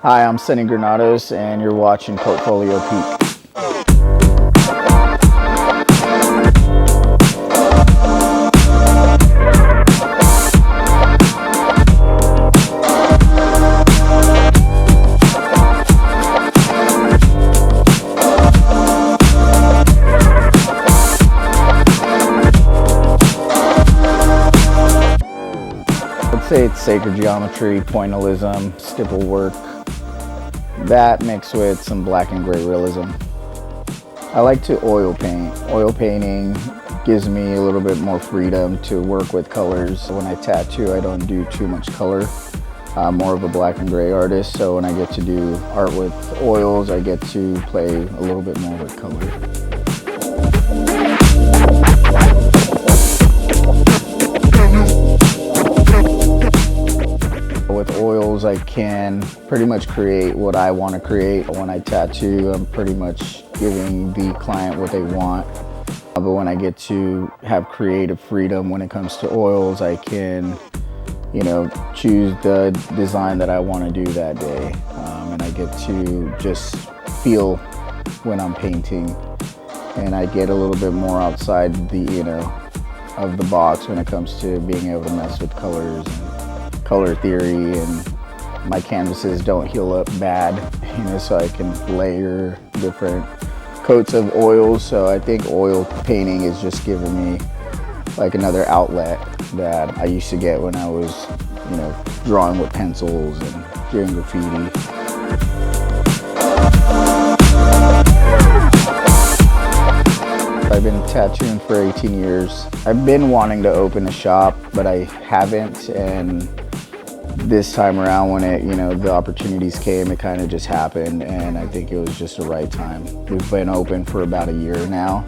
Hi, I'm Sunny Granados, and you're watching Portfolio Peak. I'd say it's sacred geometry, pointillism, stipple work. That mixed with some black and gray realism. I like to oil paint. Oil painting gives me a little bit more freedom to work with colors. When I tattoo, I don't do too much color. I'm more of a black and gray artist, so when I get to do art with oils, I get to play a little bit more with color. With oils, I can pretty much create what I want to create. When I tattoo, I'm pretty much giving the client what they want. But when I get to have creative freedom when it comes to oils, I can, choose the design that I want to do that day. And I get to just feel when I'm painting. And I get a little bit more outside of the box when it comes to being able to mess with colors and color theory, and my canvases don't heal up bad, so I can layer different coats of oils. So I think oil painting is just giving me like another outlet that I used to get when I was, drawing with pencils and doing graffiti. I've been tattooing for 18 years. I've been wanting to open a shop, but I haven't, and this time around when the opportunities came, it kind of just happened, and I think it was just the right time. We've been open for about a year now,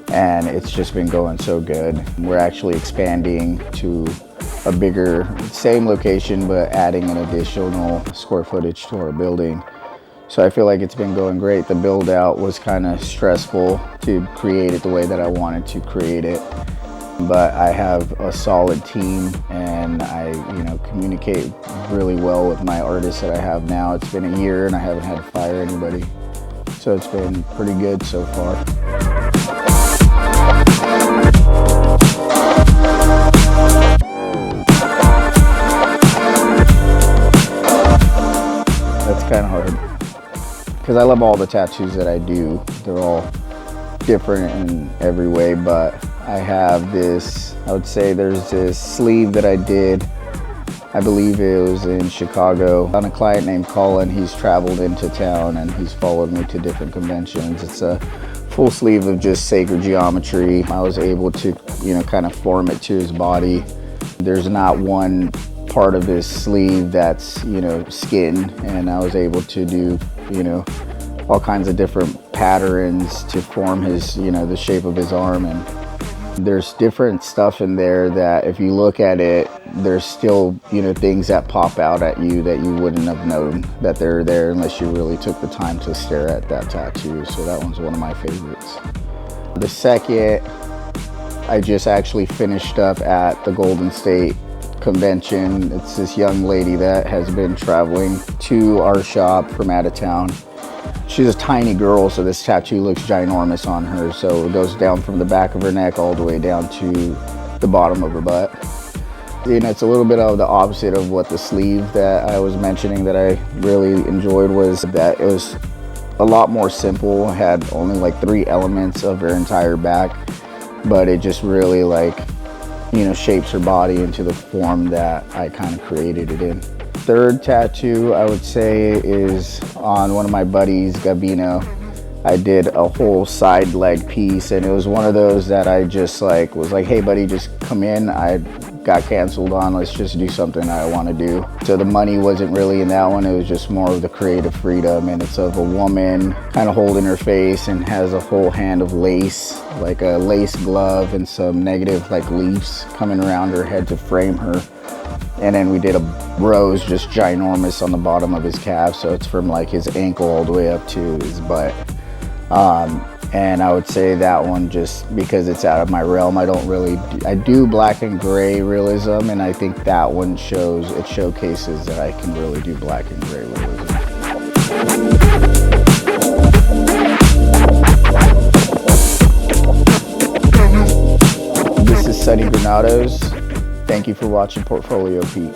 and it's just been going so good. We're actually expanding to a bigger, same location, but adding an additional square footage to our building. So I feel like it's been going great. The build out was kind of stressful to create it the way that I wanted to create it. But I have a solid team, and I communicate really well with my artists that I have now. It's been a year and I haven't had to fire anybody. So it's been pretty good so far. That's kind of hard, because I love all the tattoos that I do. They're all different in every way, but I have this, I would say there's this sleeve that I did, I believe it was in Chicago, on a client named Colin. He's traveled into town and he's followed me to different conventions. It's a full sleeve of just sacred geometry. I was able to, kind of form it to his body. There's not one part of his sleeve that's, skin, and I was able to do, all kinds of different patterns to form his, the shape of his arm. And there's different stuff in there that if you look at it, there's still, things that pop out at you that you wouldn't have known that they're there unless you really took the time to stare at that tattoo. So that one's one of my favorites. The second, I just actually finished up at the Golden State Convention. It's this young lady that has been traveling to our shop from out of town. She's a tiny girl, so this tattoo looks ginormous on her. So it goes down from the back of her neck all the way down to the bottom of her butt. It's a little bit of the opposite of what the sleeve that I was mentioning that I really enjoyed was that it was a lot more simple. It had only like 3 elements of her entire back, but it just really shapes her body into the form that I kind of created it in. Third tattoo I would say is on one of my buddies, Gabino. I did a whole side leg piece, and it was one of those that I just was like, hey buddy, just come in. I got canceled on, let's just do something I want to do. So the money wasn't really in that one, it was just more of the creative freedom, and it's of a woman kind of holding her face and has a whole hand of lace, like a lace glove, and some negative leaves coming around her head to frame her. And then we did a rose just ginormous on the bottom of his calf, so it's from his ankle all the way up to his butt. And I would say that one, just because it's out of my realm, I do black and gray realism, and I think that one showcases that I can really do black and gray realism. Granados. Thank you for watching Portfolio Pete.